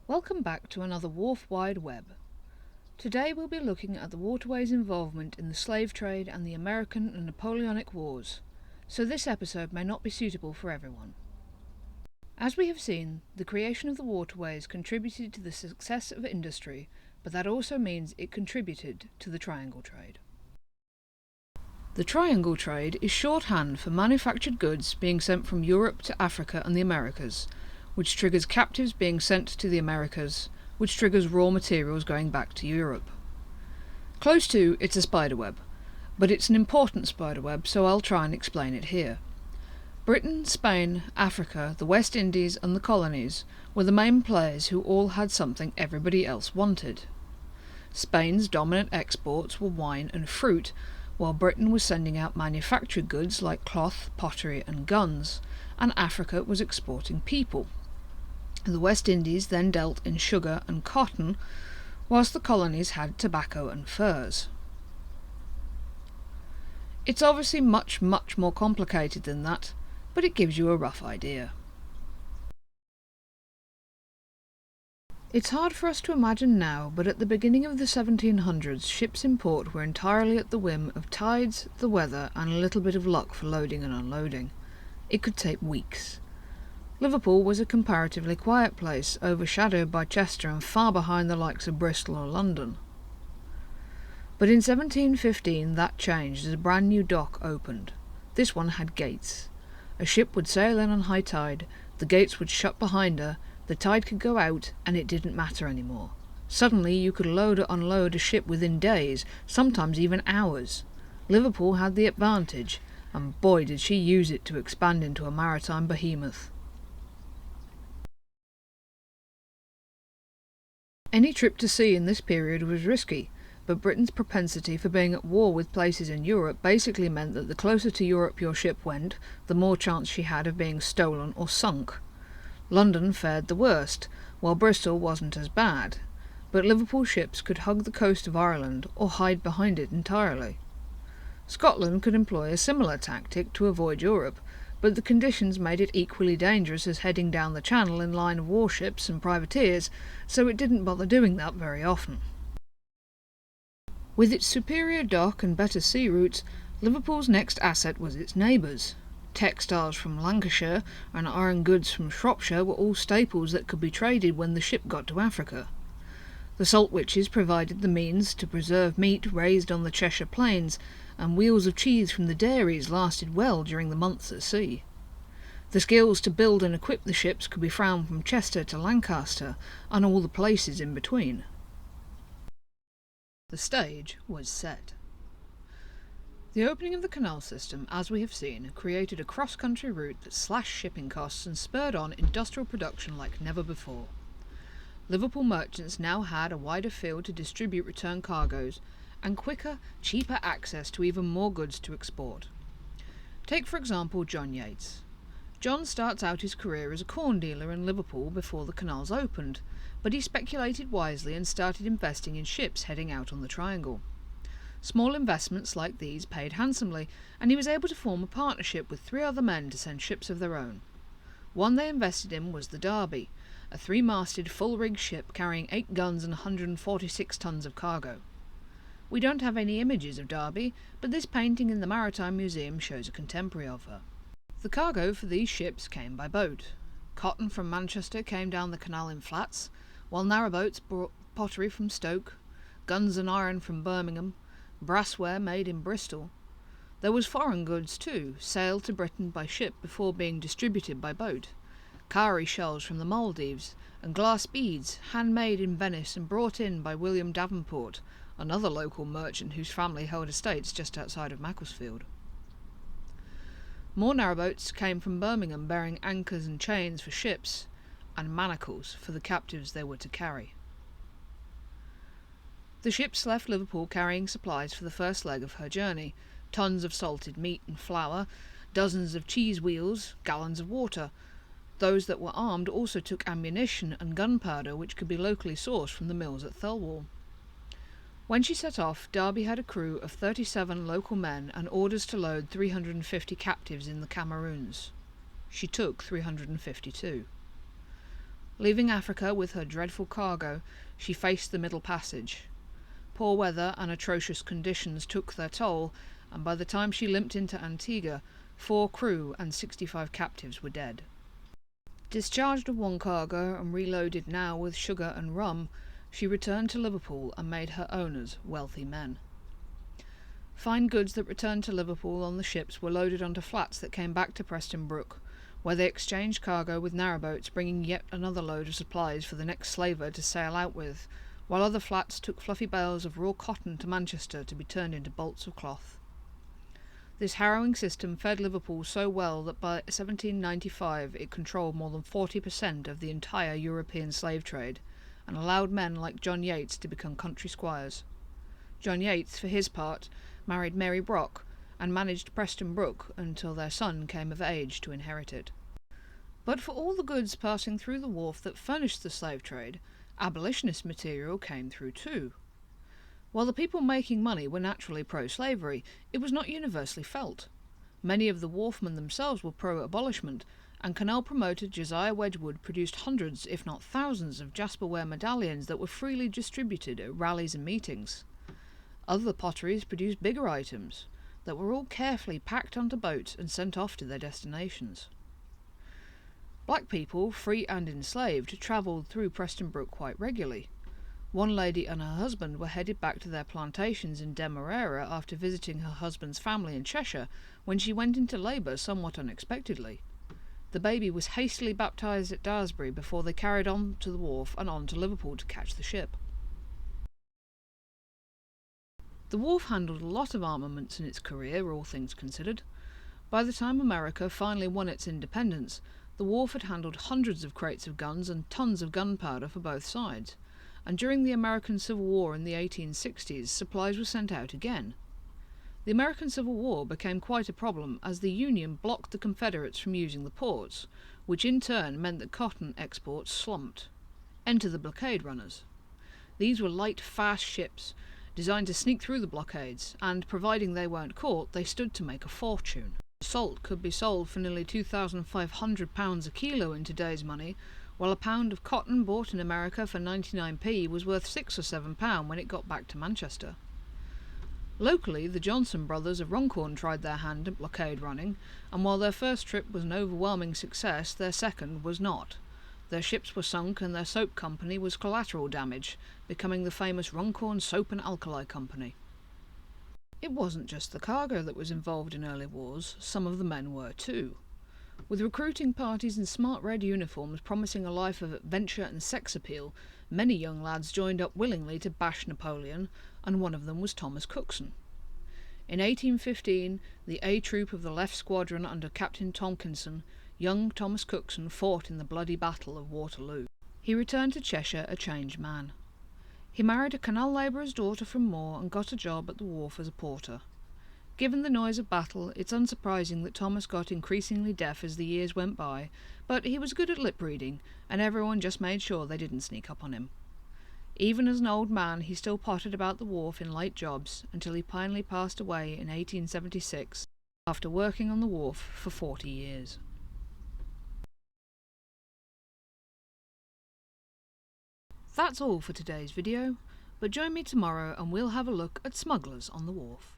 Welcome back to another Wharf Wide Web. Today we'll be looking at the waterway's involvement in the slave trade and the American and Napoleonic Wars, so this episode may not be suitable for everyone. As we have seen, the creation of the waterways contributed to the success of industry, but that also means it contributed to the triangle trade. The triangle trade is shorthand for manufactured goods being sent from Europe to Africa and the Americas, which triggers captives being sent to the Americas, which triggers raw materials going back to Europe. Close to, it's a spiderweb, but it's an important spiderweb, so I'll try and explain it here. Britain, Spain, Africa, the West Indies and the colonies were the main players who all had something everybody else wanted. Spain's dominant exports were wine and fruit, while Britain was sending out manufactured goods like cloth, pottery and guns, and Africa was exporting people. The West Indies then dealt in sugar and cotton, whilst the colonies had tobacco and furs. It's obviously much more complicated than that, but it gives you a rough idea. It's hard for us to imagine now, but at the beginning of the 1700s, ships in port were entirely at the whim of tides, the weather, and a little bit of luck for loading and unloading. It could take weeks. Liverpool was a comparatively quiet place, overshadowed by Chester and far behind the likes of Bristol or London. But in 1715 that changed as a brand new dock opened. This one had gates. A ship would sail in on high tide, the gates would shut behind her, the tide could go out, and it didn't matter anymore. Suddenly you could load or unload a ship within days, sometimes even hours. Liverpool had the advantage, and boy did she use it to expand into a maritime behemoth. Any trip to sea in this period was risky, but Britain's propensity for being at war with places in Europe basically meant that the closer to Europe your ship went, the more chance she had of being stolen or sunk. London fared the worst, while Bristol wasn't as bad, but Liverpool ships could hug the coast of Ireland or hide behind it entirely. Scotland could employ a similar tactic to avoid Europe, but the conditions made it equally dangerous as heading down the channel in line of warships and privateers, so it didn't bother doing that very often. With its superior dock and better sea routes, Liverpool's next asset was its neighbours. Textiles from Lancashire and iron goods from Shropshire were all staples that could be traded when the ship got to Africa. The salt witches provided the means to preserve meat raised on the Cheshire plains, and wheels of cheese from the dairies lasted well during the months at sea. The skills to build and equip the ships could be found from Chester to Lancaster, and all the places in between. The stage was set. The opening of the canal system, as we have seen, created a cross-country route that slashed shipping costs and spurred on industrial production like never before. Liverpool merchants now had a wider field to distribute return cargoes, and quicker, cheaper access to even more goods to export. Take for example John Yates. John starts out his career as a corn dealer in Liverpool before the canals opened, but he speculated wisely and started investing in ships heading out on the Triangle. Small investments like these paid handsomely, and he was able to form a partnership with 3 other men to send ships of their own. One they invested in was the Derby, a 3-masted full-rigged ship carrying 8 guns and 146 tons of cargo. We don't have any images of Derby, but this painting in the Maritime Museum shows a contemporary of her. The cargo for these ships came by boat. Cotton from Manchester came down the canal in flats, while narrowboats brought pottery from Stoke, guns and iron from Birmingham, brassware made in Bristol. There was foreign goods too, sailed to Britain by ship before being distributed by boat. Cowrie shells from the Maldives, and glass beads, handmade in Venice and brought in by William Davenport, another local merchant whose family held estates just outside of Macclesfield. More narrowboats came from Birmingham bearing anchors and chains for ships, and manacles for the captives they were to carry. The ships left Liverpool carrying supplies for the first leg of her journey, tons of salted meat and flour, dozens of cheese wheels, gallons of water. Those that were armed also took ammunition and gunpowder which could be locally sourced from the mills at Thirlwall. When she set off, Derby had a crew of 37 local men and orders to load 350 captives in the Cameroons. She took 352. Leaving Africa with her dreadful cargo, she faced the Middle Passage. Poor weather and atrocious conditions took their toll, and by the time she limped into Antigua, 4 crew and 65 captives were dead. Discharged of one cargo and reloaded now with sugar and rum, she returned to Liverpool and made her owners wealthy men. Fine goods that returned to Liverpool on the ships were loaded onto flats that came back to Preston Brook, where they exchanged cargo with narrowboats, bringing yet another load of supplies for the next slaver to sail out with, while other flats took fluffy bales of raw cotton to Manchester to be turned into bolts of cloth. This harrowing system fed Liverpool so well that by 1795 it controlled more than 40% of the entire European slave trade, and allowed men like John Yates to become country squires. John Yates, for his part, married Mary Brock, and managed Preston Brook until their son came of age to inherit it. But for all the goods passing through the wharf that furnished the slave trade, abolitionist material came through too. While the people making money were naturally pro-slavery, it was not universally felt. Many of the wharfmen themselves were pro-abolishment, and canal promoter Josiah Wedgwood produced hundreds, if not thousands, of jasperware medallions that were freely distributed at rallies and meetings. Other potteries produced bigger items that were all carefully packed onto boats and sent off to their destinations. Black people, free and enslaved, travelled through Preston Brook quite regularly. One lady and her husband were headed back to their plantations in Demerara after visiting her husband's family in Cheshire when she went into labour somewhat unexpectedly. The baby was hastily baptised at Daresbury before they carried on to the wharf and on to Liverpool to catch the ship. The wharf handled a lot of armaments in its career, all things considered. By the time America finally won its independence, the wharf had handled hundreds of crates of guns and tons of gunpowder for both sides, and during the American Civil War in the 1860s, supplies were sent out again. The American Civil War became quite a problem as the Union blocked the Confederates from using the ports, which in turn meant that cotton exports slumped. Enter the blockade runners. These were light, fast ships, designed to sneak through the blockades, and, providing they weren't caught, they stood to make a fortune. Salt could be sold for nearly £2,500 a kilo in today's money, while a pound of cotton bought in America for 99p was worth £6 or £7 when it got back to Manchester. Locally, the Johnson brothers of Runcorn tried their hand at blockade running, and while their first trip was an overwhelming success, their second was not. Their ships were sunk and their soap company was collateral damage, becoming the famous Runcorn Soap and Alkali Company. It wasn't just the cargo that was involved in early wars, some of the men were too. With recruiting parties in smart red uniforms promising a life of adventure and sex appeal, many young lads joined up willingly to bash Napoleon, and one of them was Thomas Cookson. In 1815, the A Troop of the Left Squadron under Captain Tomkinson, young Thomas Cookson fought in the bloody Battle of Waterloo. He returned to Cheshire a changed man. He married a canal labourer's daughter from Moore and got a job at the wharf as a porter. Given the noise of battle, it's unsurprising that Thomas got increasingly deaf as the years went by, but he was good at lip-reading, and everyone just made sure they didn't sneak up on him. Even as an old man, he still pottered about the wharf in light jobs until he finally passed away in 1876, after working on the wharf for 40 years. That's all for today's video, but join me tomorrow and we'll have a look at smugglers on the wharf.